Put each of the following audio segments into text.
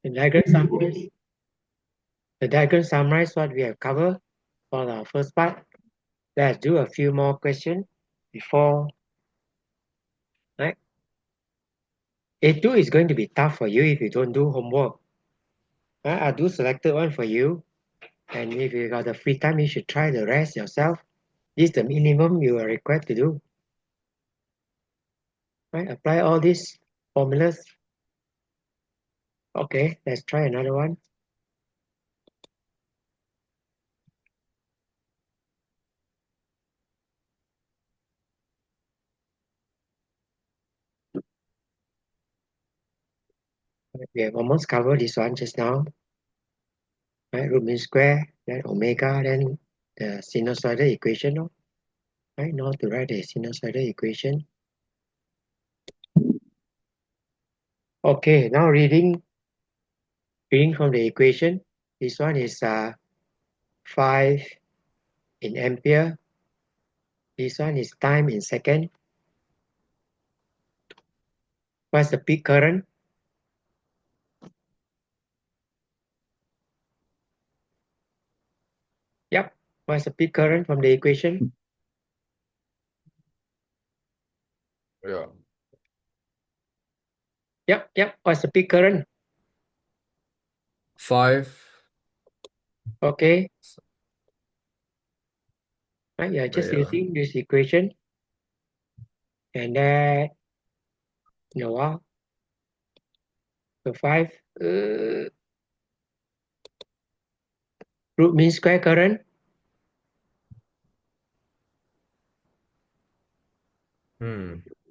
The diagram summarize. The diagram summarize what we have covered for the first part. Let's do a few more questions before. Right? A2 is going to be tough for you if you don't do homework. Right? I'll do selected one for you. And if you got the free time, you should try the rest yourself. This is the minimum you are required to do. Right? Apply all these formulas. Okay, let's try another one. We have almost covered this one just now. Right? Root mean square, then omega, then the sinusoidal equation. Right? Now to write the sinusoidal equation. Okay, now reading from the equation. This one is 5 in ampere. This one is time in second. What's the peak current? Yep. What's the peak current from the equation? Yeah. Yep. What's the peak current? 5. Okay. Right, you're just Yeah. using this equation. And then, wow. So 5 root mean square current.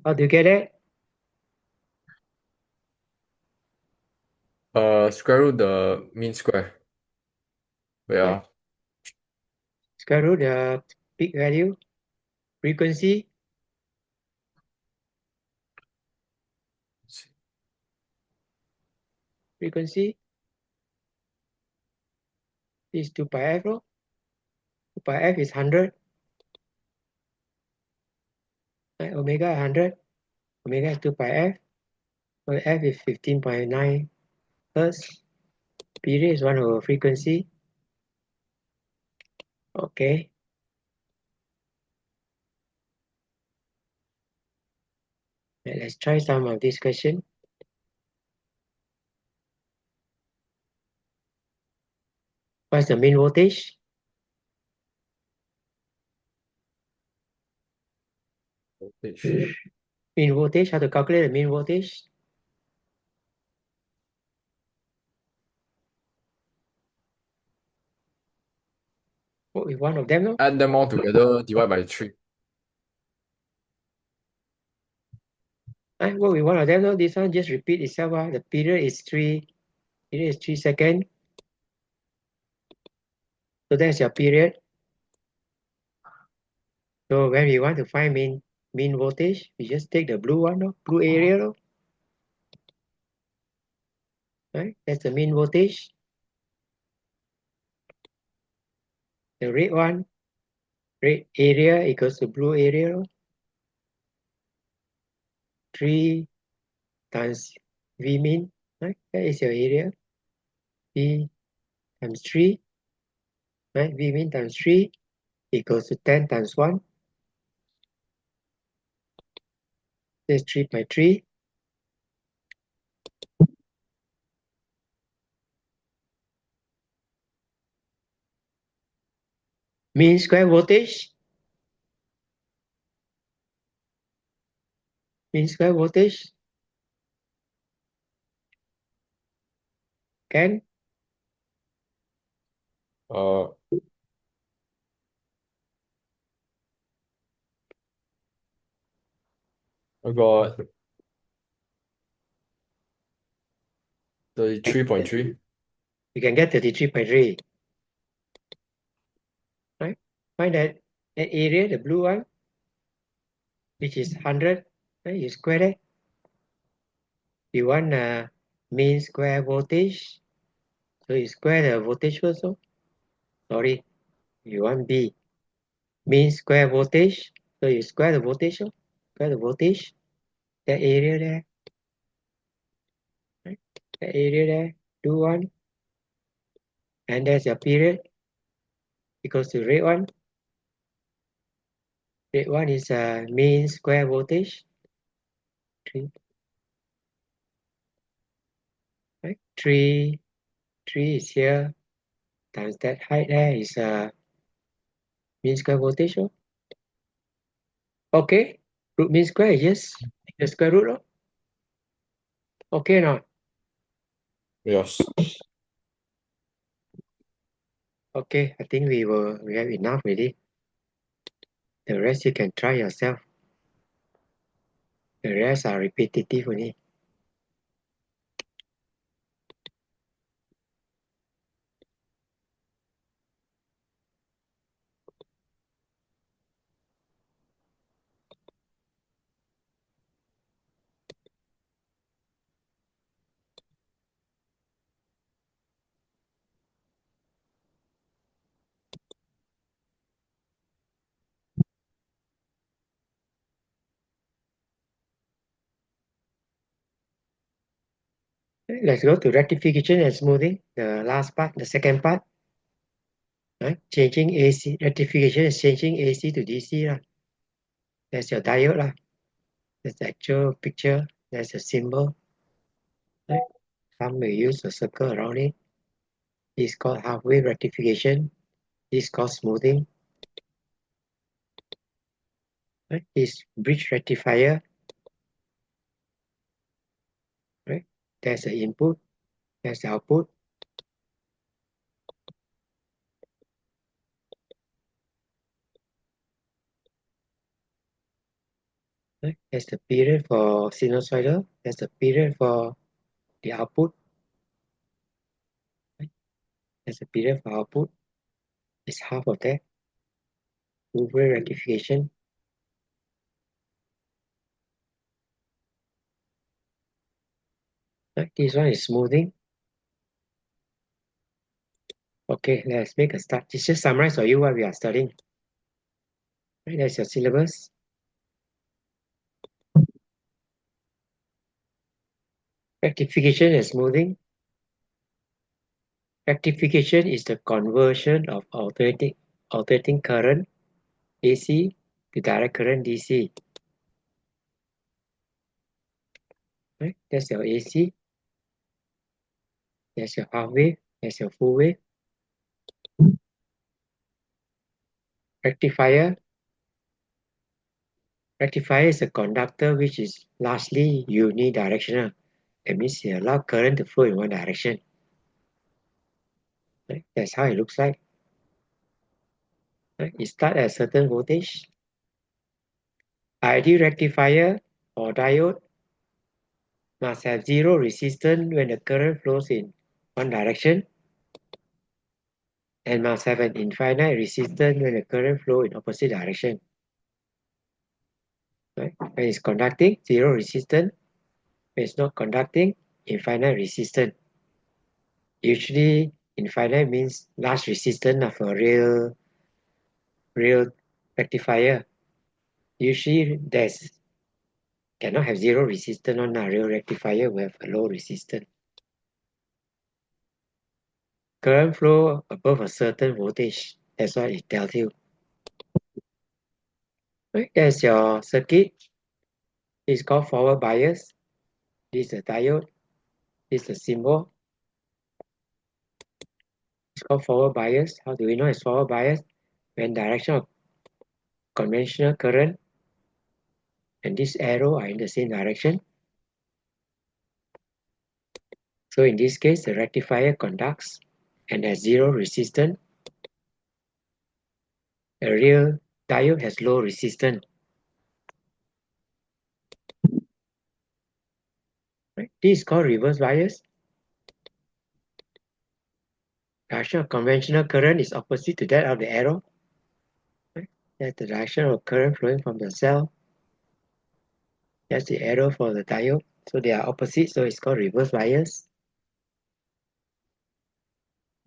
How do you get it? Square root the mean square. Yeah. Square root the peak value. Frequency. Frequency is 2 pi f. 2 pi f is 100. Right? Omega 100. Omega is 2 pi f. So f is 15.9 hertz. Period is 1 over frequency. Okay. Let's try some of this question. What's the mean voltage? Mean voltage, how to calculate the mean voltage? What is one of them? No? Add them all together, divide by 3. What with one of them? No? This one just repeat itself. The period is 3 seconds. So that's your period. So when we want to find mean voltage, we just take the blue one, no? Blue area. No? Right? That's the mean voltage. The red one, red area equals to blue area. No? 3 times V mean, right? That is your area. V times 3, right? V mean times 3 equals to 10 times 1. That's 3 by 3. Mean square voltage. Mean square voltage. Can? I got 33.3. You can get 33.3. Right? Find that area, the blue one, which is 100. Right? You square it. You want mean square voltage. So you square the voltage first. So sorry. You want B. Mean square voltage. So you square the voltage. So square the voltage. That area there. Right? That area there. blue one, and there's your period equals to red one. Red one is a mean square voltage. 3, right? 3 is here times that height there is a mean square voltage. Oh? Okay, root mean square is just the square root. Oh? Okay now. Yes. Okay, I think we have enough already. The rest you can try yourself. The rest are repetitive only. Let's go to rectification and smoothing. The last part, the second part. Right? Changing AC. Rectification is changing AC to DC. Lah. That's your diode. Lah. That's the actual picture. That's the symbol. Right? Some may use a circle around it. This is called half-wave rectification. This is called smoothing. Right? This bridge rectifier. Right? There's the input. There's the output. Right? There's the period for sinusoidal. There's the period for the output. Right? There's the period for output. It's half of that. Two-way rectification. Right? This one is smoothing. Okay, let's make a start. Just summarize for you what we are studying. Right, that's your syllabus. Rectification and smoothing. Rectification is the conversion of alternating current AC to direct current DC. Right? That's your AC. That's your half wave. That's your full wave. Rectifier. Rectifier is a conductor which is largely unidirectional. That means it allows current to flow in one direction. Right? That's how it looks like. Right? It starts at a certain voltage. Ideal rectifier or diode must have zero resistance when the current flows in one direction and must have an infinite resistance when the current flows in opposite direction. Right? When it's conducting, zero resistance. When it's not conducting, infinite resistance. Usually, infinite means large resistance of a real rectifier. Usually, there's cannot have zero resistance on a real rectifier. We have a low resistance. Current flow above a certain voltage. That's what it tells you. Right, there's your circuit. It's called forward bias. This is a diode. This is a symbol. It's called forward bias. How do we know it's forward bias? When direction of conventional current and this arrow are in the same direction. So in this case, the rectifier conducts and has zero resistance. A real diode has low resistance. Right? This is called reverse bias. Direction of conventional current is opposite to that of the arrow. Right? That's the direction of current flowing from the cell. That's the arrow for the diode. So they are opposite, so it's called reverse bias.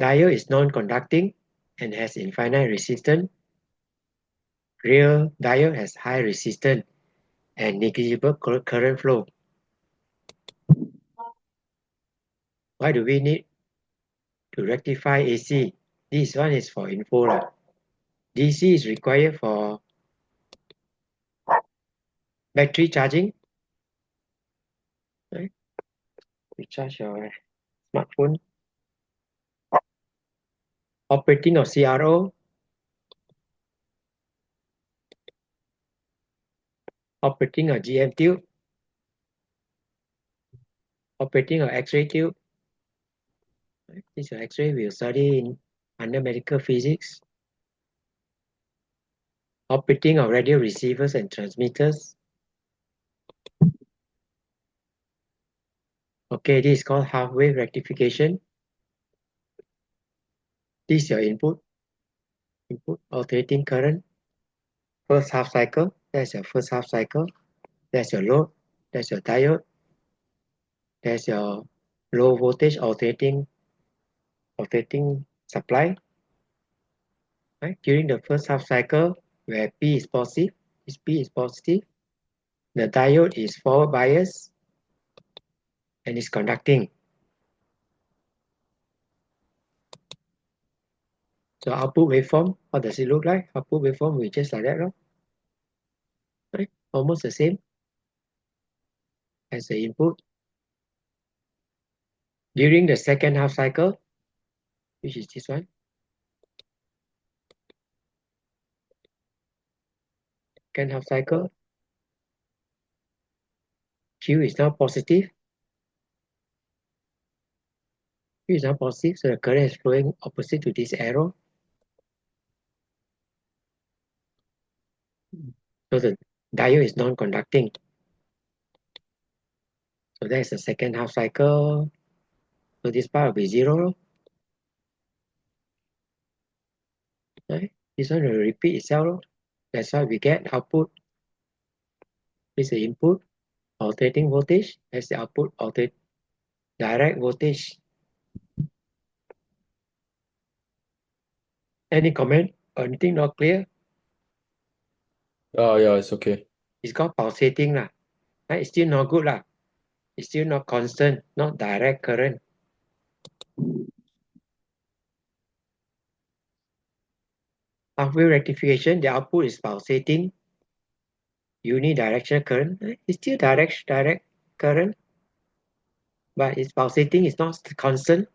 Diode is non-conducting and has infinite resistance. Real diode has high resistance and negligible current flow. Why do we need to rectify AC. This one is for info lah. DC is required for battery charging. Right? You charge your smartphone. Operating of CRO. Operating of GM tube. Operating of X-ray tube. This is X-ray we'll study in under medical physics. Operating of radio receivers and transmitters. Okay, this is called half-wave rectification. This is your input alternating current. First half cycle, that's your first half cycle. That's your load, that's your diode. That's your low voltage alternating supply. Right? During the first half cycle, where P is positive, the diode is forward biased and is conducting. So output waveform, how does it look like? Output waveform will just like that, right? Almost the same as the input. During the second half cycle, which is this one, second half cycle, Q is now positive. Q is now positive, so the current is flowing opposite to this arrow. So the diode is non-conducting. So that's the second half cycle. So this part will be zero. Right? This one will repeat itself. That's why we get output. This is the input alternating voltage. That's the output alternating direct voltage. Any comment? Anything not clear? Yeah, it's okay. It's called pulsating lah. Right? It's still not good lah. It's still not constant, not direct current. Half-wave rectification, the output is pulsating. Unidirectional current. It's still direct current, but it's pulsating. It's not constant.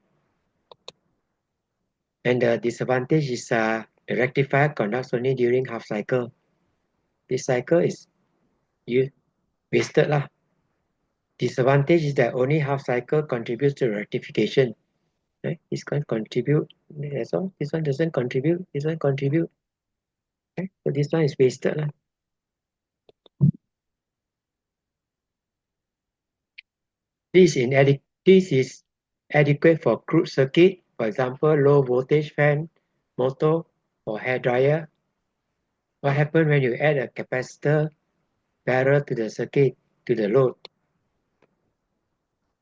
And the disadvantage is the rectifier conducts only during half cycle. This cycle is wasted lah. Disadvantage is that only half cycle contributes to rectification. Right? This can contribute. That's all. This one doesn't contribute. This one contribute. Okay? So this one is wasted lah. This is adequate for crude circuit, for example, low voltage fan, motor, or hair dryer. What happens when you add a capacitor barrel to the circuit, to the load?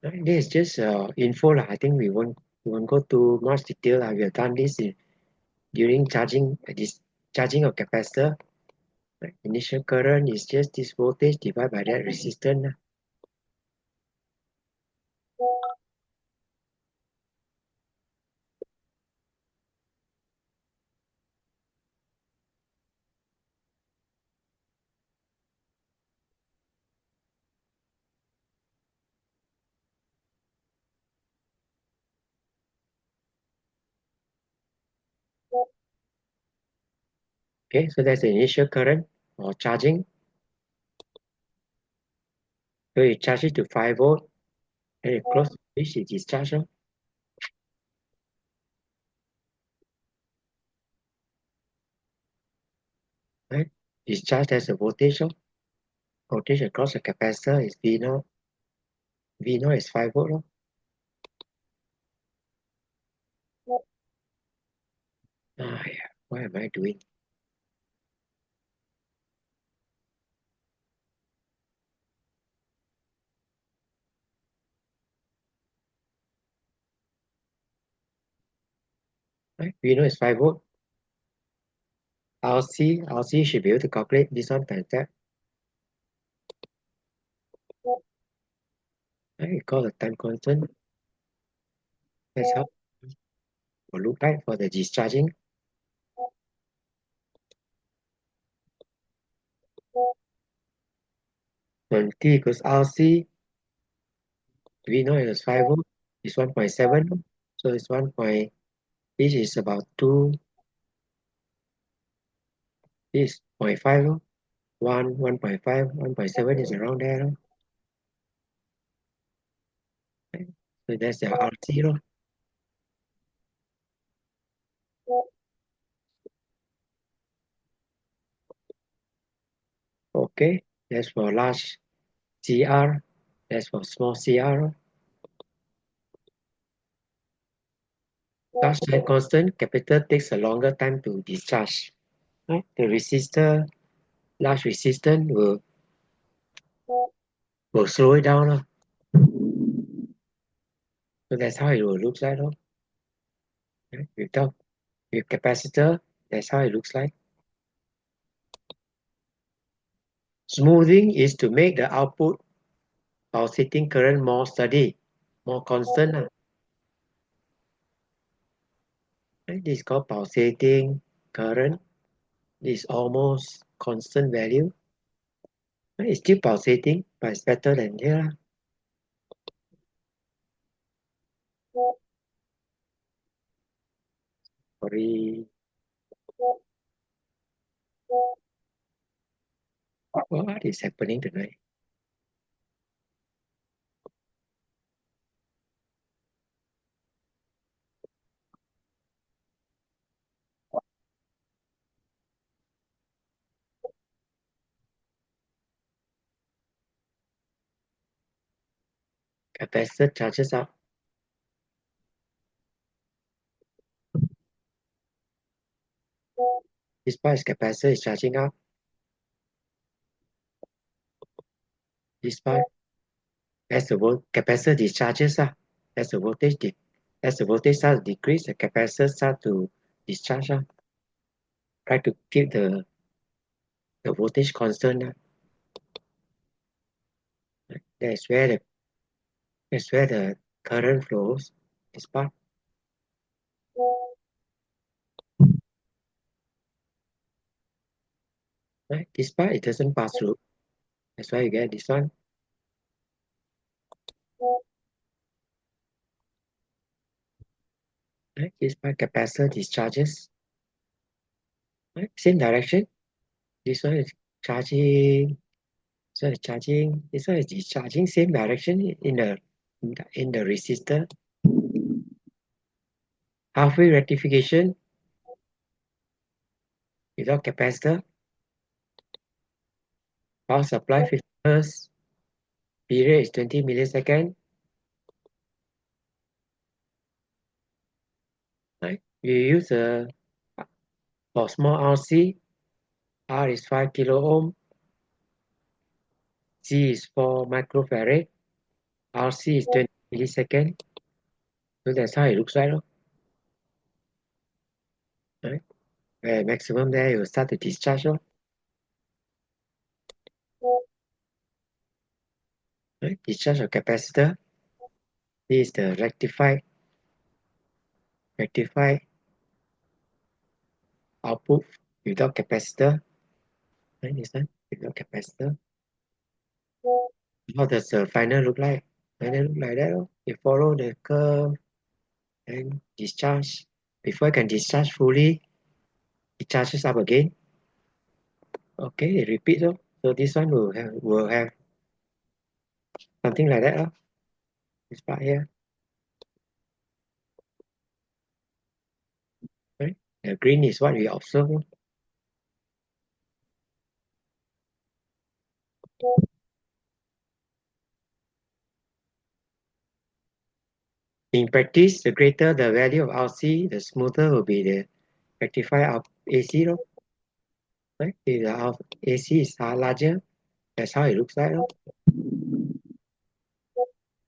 Right? This is just info lah. I think we won't go to much detail lah. We have done this during charging of capacitor. Right? Initial current is just this voltage divided by that resistance lah. Okay, so that's the initial current or charging. So you charge it to 5 volt, and you close the switch, it discharge. Right? Discharge as a voltage. Voltage across the capacitor is V naught. V naught is 5 volt. Yeah. What am I doing? Right? V naught is 5 volt. RC should be able to calculate this one times that. Right? We call the time constant. That's how. will look like for the discharging. When T equals RC, we know it is 5 volt, it's 1.7, so it's 1. This is about 2, this is 0.5, 1, 1.5, 1.7 is around there. Okay. So that's the R0. Okay, that's for large CR, that's for small CR. Large time constant, capital takes a longer time to discharge. Right? The resistor, large resistance will slow it down. So that's how it will look like. Right? With capacitor, that's how it looks like. Smoothing is to make the output pulsating current more steady, more constant. Right? This is called pulsating current. This is almost constant value. Right? It's still pulsating, but it's better than here. Sorry. What is happening tonight? Capacitor charges up. This part is capacitor is charging up. This part, as the capacitor discharges up, as the voltage starts to decrease, the capacitor starts to discharge up. Try to keep the voltage constant. That's where the current flows. This part. Right? This part it doesn't pass through. That's why you get this one. Right? This part capacitor discharges. Right? Same direction. This one is charging. So the charging. This one is discharging. Same direction in the resistor. Halfway rectification without capacitor. Power supply 50 Hz. Period is 20 milliseconds. Right? You use for small RC. R is 5 kilo ohm. C is 4 microfarad. RC is 20 milliseconds. So that's how it looks like. Right? Where maximum there, you will start to discharge. Right? Discharge of capacitor. This is the rectified output without capacitor. Right? This one without capacitor. How does the final look like? Final look like that. You follow the curve and discharge. Before I can discharge fully, it charges up again. Okay, it repeats. So this one will have something like that. This part here. Right? The green is what we observe. In practice, the greater the value of RC, the smoother will be the rectifier of AC. Right? If the AC is larger, that's how it looks like.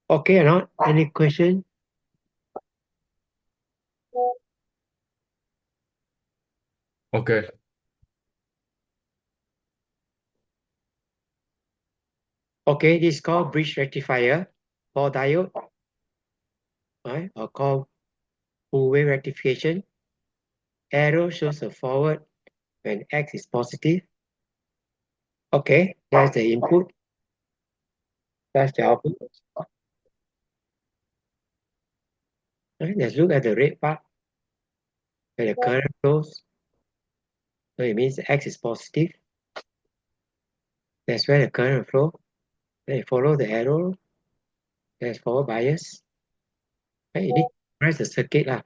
Okay or not? Any question? Okay. Okay, this is called bridge rectifier for diode. Right? Or called full-wave rectification. Arrow shows a forward when x is positive. Okay, that's the input. That's the output. Right, let's look at the red part where the current flows. So it means x is positive. That's where the current flow. Then you follow the arrow. There's forward bias. Right, you need to press the circuit lah.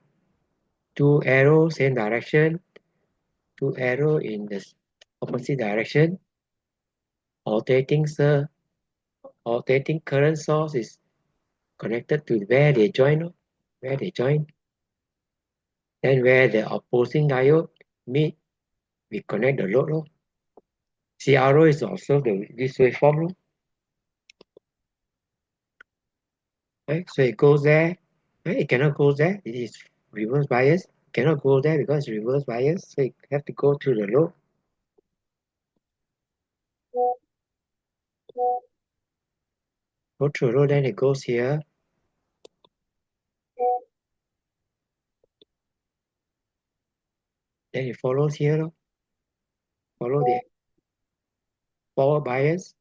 Two arrows same direction. Two arrow in the opposite direction. Alternating current source is connected to where they join. Where they join. Then where the opposing diode meet, we connect the load. CRO is also this waveform. Right? So it goes there. Right? It cannot go there. It is reverse bias. It cannot go there because it's reverse bias. So it have to go through the load. Go through the load, then it goes here. Then it follows here. Follow the forward bias.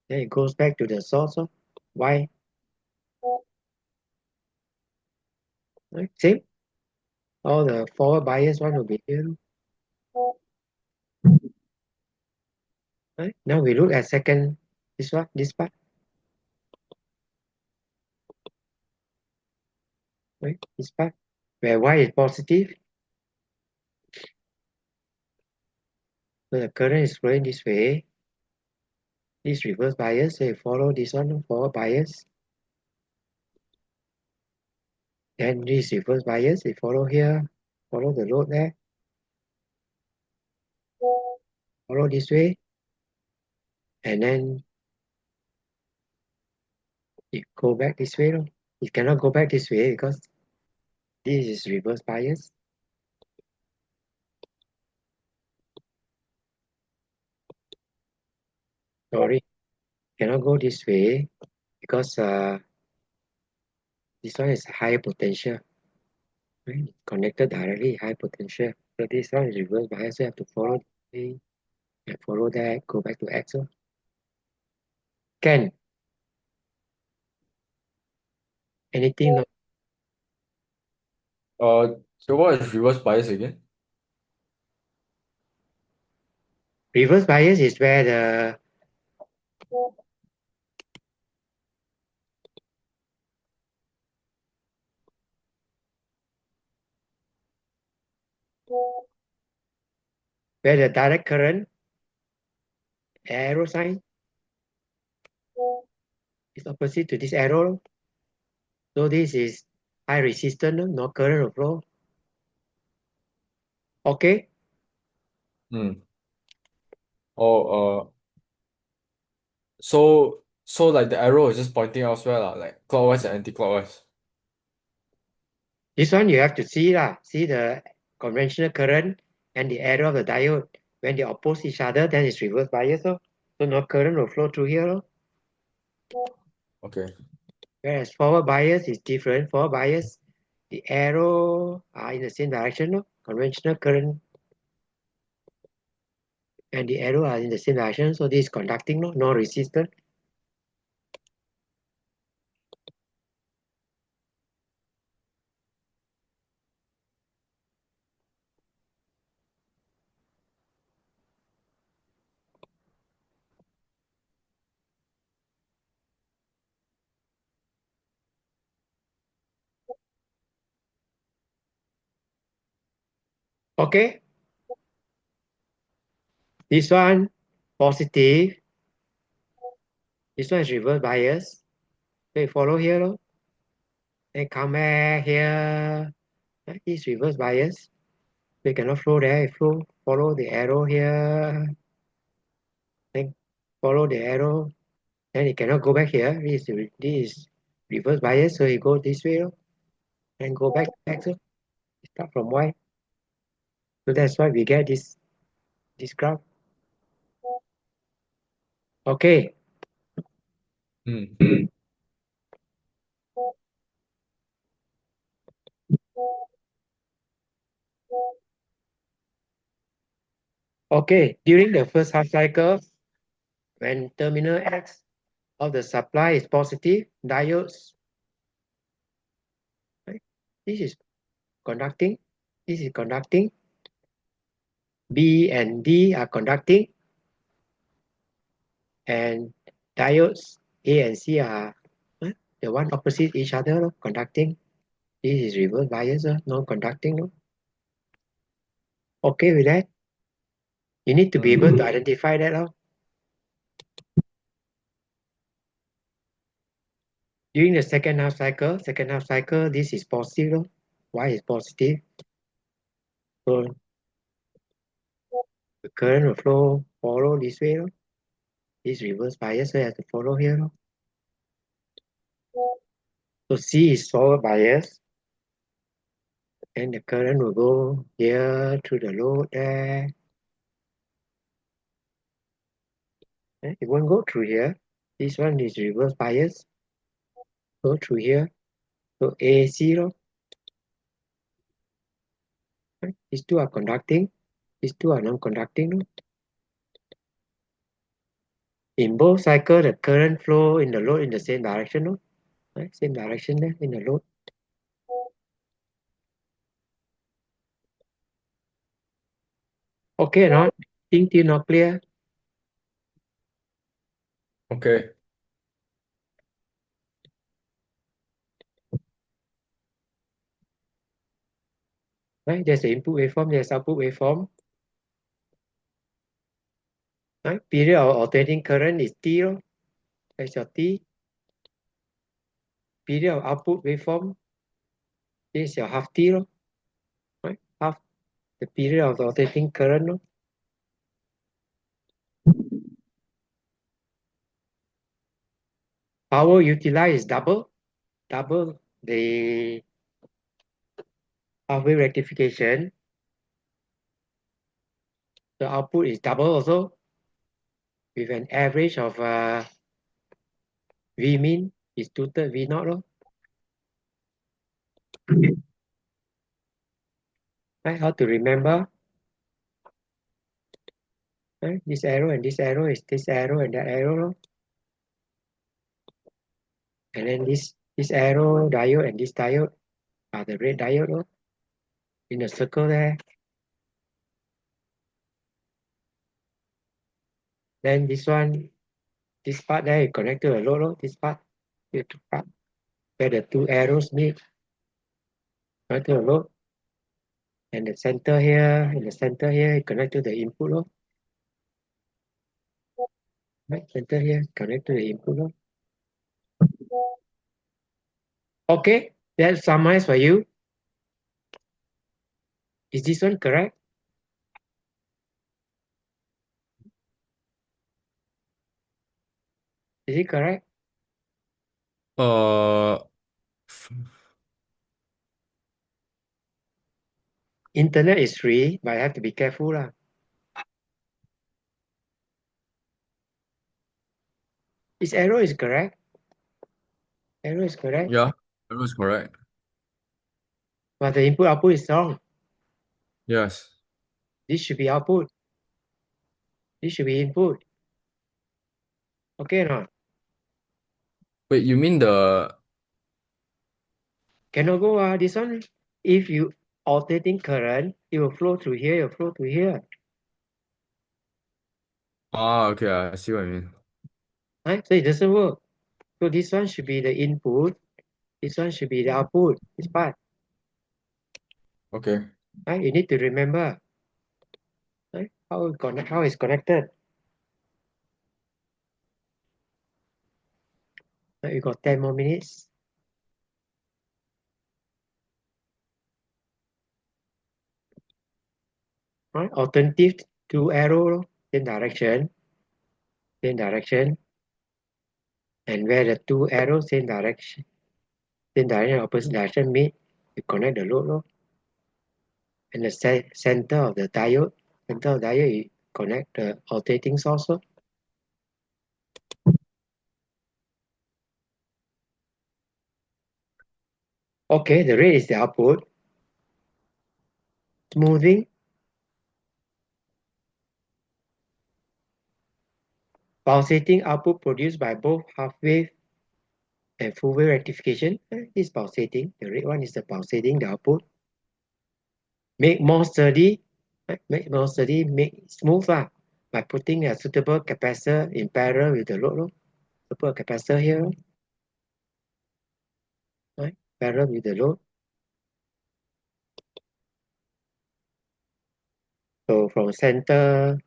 Then it goes back to the source. Why? Right? Same. All the forward bias one will be here. Right? Now we look at second, this one, this part. Right? This part. Where y is positive. So the current is flowing this way. This reverse bias, so you follow this one, forward bias. Then this reverse bias, you follow here, follow the load there. Follow this way. And then you go back this way. You cannot go back this way because this is reverse bias. Sorry, cannot go this way because this one is higher potential. Right? Connected directly, high potential. So this one is reverse bias, so you have to follow this way and follow that, go back to X. Can anything? No? So what is reverse bias again? Reverse bias is where the direct current arrow sign is opposite to this arrow. So this is high resistance, no current or flow. Okay, Hmm. Oh, so like the arrow is just pointing elsewhere, lah, like clockwise and anti-clockwise. this one you have to see lah. See the conventional current and the arrow of the diode. When they oppose each other, then it's reverse bias. So no current will flow through here. Okay. Whereas forward bias is different. Forward bias, the arrow are in the same direction. Conventional current and the arrow are in the same direction. So this is conducting, no resistance. Okay, this one positive. This one is reverse bias. So you follow here. Then come back here. This reverse bias. We cannot flow there. Flow, follow the arrow here. Then follow the arrow. Then it cannot go back here. This is reverse bias. So you go this way. And go back. So start from Y. So that's why we get this graph. Okay. Hmm. Okay, during the first half cycle, when terminal X of the supply is positive, diodes, right? This is conducting, this is conducting, B and D are conducting, and diodes A and C are the one opposite each other, conducting. This is reverse bias, non-conducting. Okay with that? You need to be able to identify that. During the second half cycle, this is positive. Why is positive? So the current will follow this way. This reverse bias, so it has to follow here. So C is forward bias, and the current will go here through the load there. It won't go through here. This one is reverse bias. Go through here. So AC. These two are conducting. These two are non-conducting. In both cycles, the current flow in the load in the same direction. Right? Same direction there in the load. Okay, not? Think till not clear? Okay. Right? There's the input waveform, there's output waveform. Right? Period of alternating current is T. That's your T. Period of output waveform, this is your half T. Right? Half the period of the alternating current. Power utilized is double the half-wave rectification. The output is double also, with an average of V mean is 2/3 V naught. Right? How to remember? Right? This arrow and this arrow is this arrow and that arrow. And then this arrow diode and this diode are the red diode in a circle there. Then this one, this part there is connected to the load. This part, the part where the two arrows meet, connected to the load. And the center here, and the center here is connected to the input. Right? Center here, connect to the input. Okay, that's summarized for you. Is this one correct? Is it correct? Uh, Internet is free, but I have to be careful. This arrow is correct. Arrow is correct. yeah, that was correct. But the input output is wrong. Yes. This should be output. This should be input. Okay or not? Wait, you mean the... Cannot go. This one, if you alternating current, it will flow through here, it will flow through here. Ah, okay, I see what you mean. Right? So it doesn't work. So this one should be the input. This one should be the output. This part. Okay. Right? You need to remember. Right? How it's connected. Right? You got 10 more minutes. Right? Alternative two arrow, same direction. Same direction. And where the two arrows, same direction, opposite direction meet, you connect the load. And the center of the diode, you connect the alternating source. Okay, the rate is the output. Smoothing. Pulsating output produced by both half wave and full wave rectification. This pulsating. The red one is the pulsating, the output. Make more sturdy, make smooth by putting a suitable capacitor in parallel with the load. So put a capacitor here, right? Parallel with the load. So from center,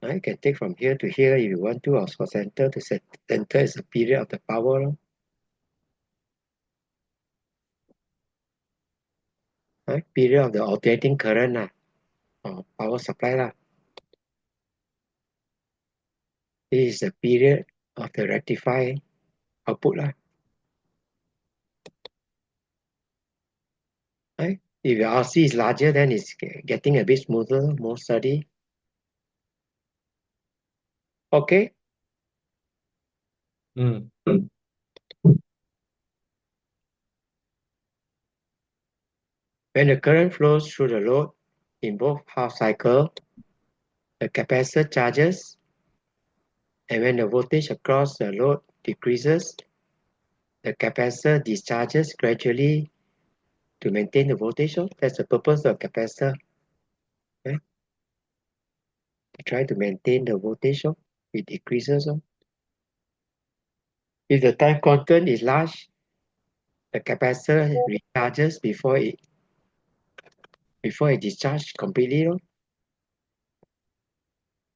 right, you can take from here to here if you want to, or from center to center is the period of the power, right? Period of the alternating current or power supply This is the period of the rectified output right? If your RC is larger, then it's getting a bit smoother, more sturdy. Okay. Mm. When the current flows through the load in both half cycle, the capacitor charges, and when the voltage across the load decreases, the capacitor discharges gradually to maintain the voltage. That's the purpose of capacitor. Okay? Try to maintain the voltage. It decreases. If the time constant is large, the capacitor recharges before it discharges completely.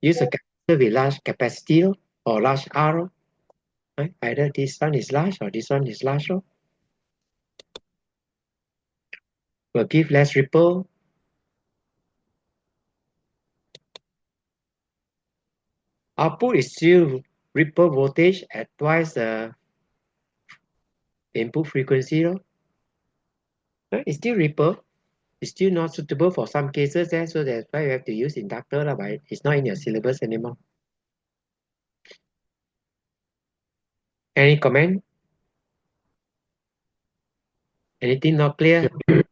Use a capacitor with large capacity or large R. Right? Either this one is large or this one is large. Will give less ripple. Output is still ripple voltage at twice the input frequency. Right? It's still ripple. It's still not suitable for some cases there, so that's why you have to use inductor, but it's not in your syllabus anymore. Any comment? Anything not clear? Yeah.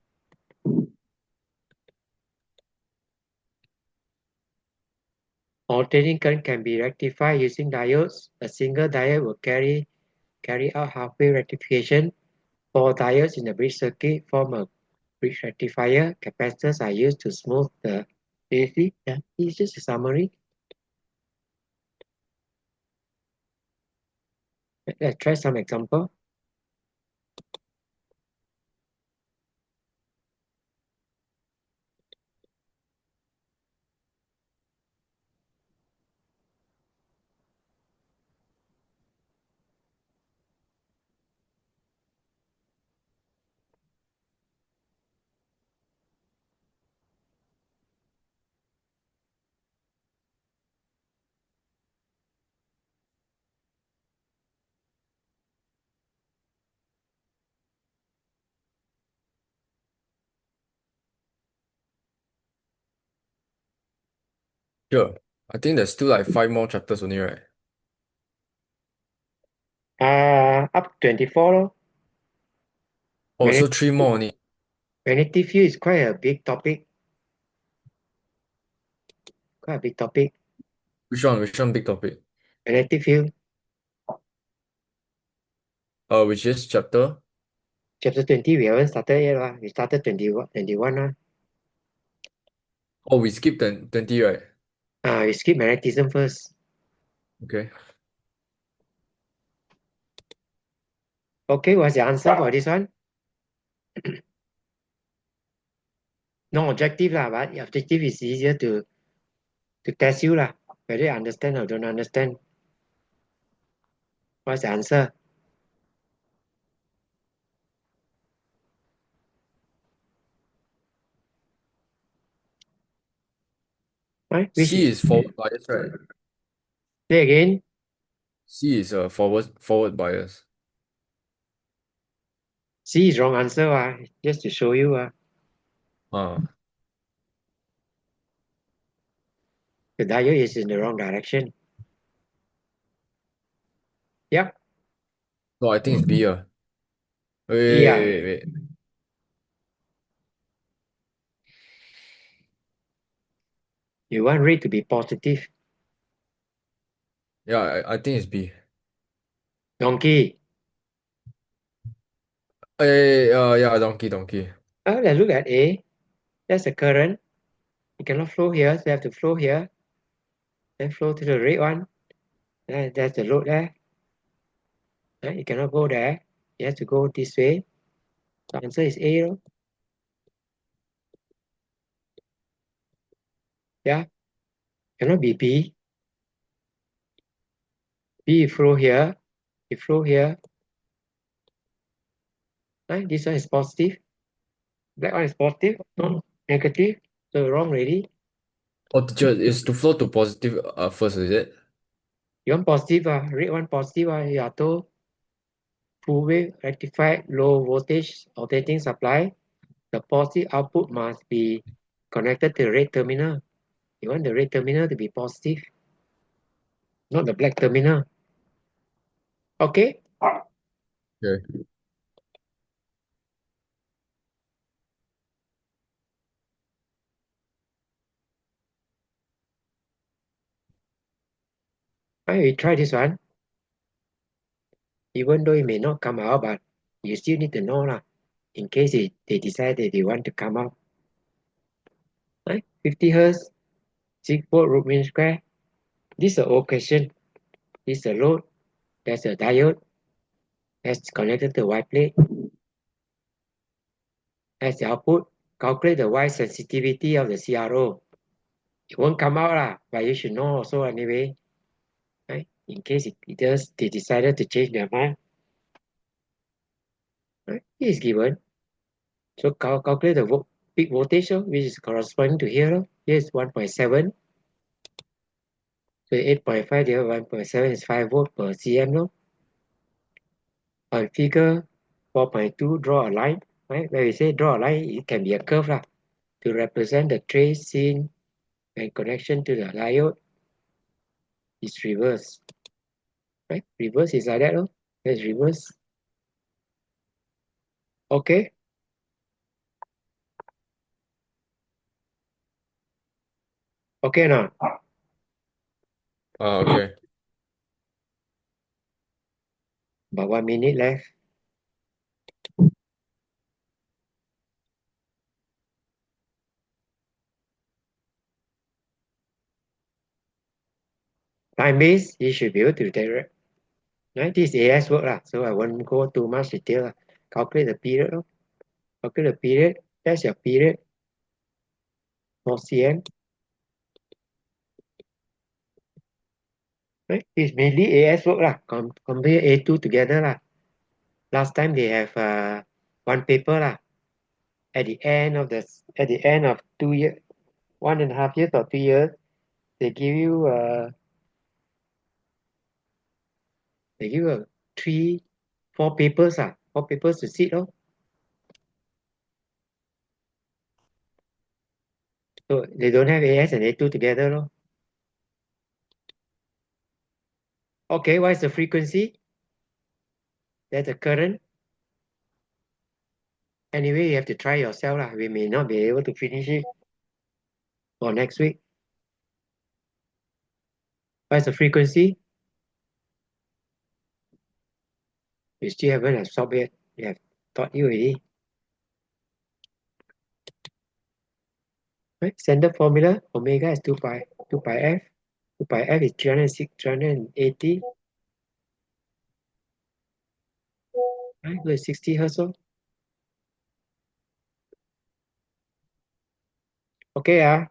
Alternating current can be rectified using diodes. A single diode will carry out half-wave rectification. 4 diodes in the bridge circuit form a bridge rectifier. Capacitors are used to smooth the AC. Yeah, it's just a summary. Let's try some example. Sure. I think there's still like 5 more chapters only, right? Up 24. Oh, so Magnetic, 3 more only. magnetic field is quite a big topic. Quite a big topic. Which one? Which one big topic? Magnetic field, Which is chapter? chapter 20, we haven't started yet. We started 21. Oh, we skipped 20, right? We skip magnetism first. Okay. Okay, what's the answer for this one? No objective but the objective is easier to test you whether you understand or don't understand. What's the answer? Right? Which C is is forward bias, right? say again. C is a forward bias. C is wrong answer. Just to show you. Ah, The diode is in the wrong direction. Yep. so I think it's B. Wait, Yeah. wait, wait, wait. You want rate to be positive. Yeah, I think it's B. Donkey. Yeah, donkey. Let's look at A. That's a current. It cannot flow here, so you have to flow here. Then flow to the red one. That's the load there. It cannot go there. You have to go this way. The answer is A. No? Yeah, cannot be B. B flow here. It flow here. This one is positive. Black one is positive, not negative. So wrong already. Oh, teacher, is to flow to positive first, is it? You want positive, red one positive, you are told full wave rectified low voltage alternating supply. The positive output must be connected to the red terminal. You want the red terminal to be positive, not the black terminal. Okay? Okay. We try this one. Even though it may not come out, but you still need to know lah, in case they decide that they want to come out. 50 hertz, 6 volt root mean square. This is an old question. This is a load. There's a diode that's connected to Y plate. As the output, calculate the Y sensitivity of the CRO. It won't come out lah, but you should know also anyway. Right? In case they decided to change their mind. Right? It is given. So calculate the peak voltage, which is corresponding to here. Here is 1.7. So 8.5 divided by 1.7 is 5 volt per cm. No? On figure 4.2, draw a line. Right? When we say draw a line, it can be a curve lah, to represent the trace seen when connection to the diode is reverse. Right? Reverse is like that. No? That's reverse. Okay. Okay now. Okay. About 1 minute left. Time base, you should be able to direct. Right? This is AS work lah, so I won't go too much detail lah. Calculate the period. No? Calculate the period. That's your period for cm. Right? It's mainly AS work lah. Compare A2 together lah. Last time they have one paper lah. At the end of 2 years, 1.5 years or 2 years, they give you three, 4 papers ah, 4 papers to sit. Oh. So they don't have AS and A2 together. Oh. Okay, what is the frequency? That's the current. Anyway, you have to try yourself lah. We may not be able to finish it for next week. What is the frequency? We still haven't absorbed yet. We have taught you already. Right? Standard formula, omega is 2 pi f. 2 pi f is 380. Right? So it's 60 hertz. Okay.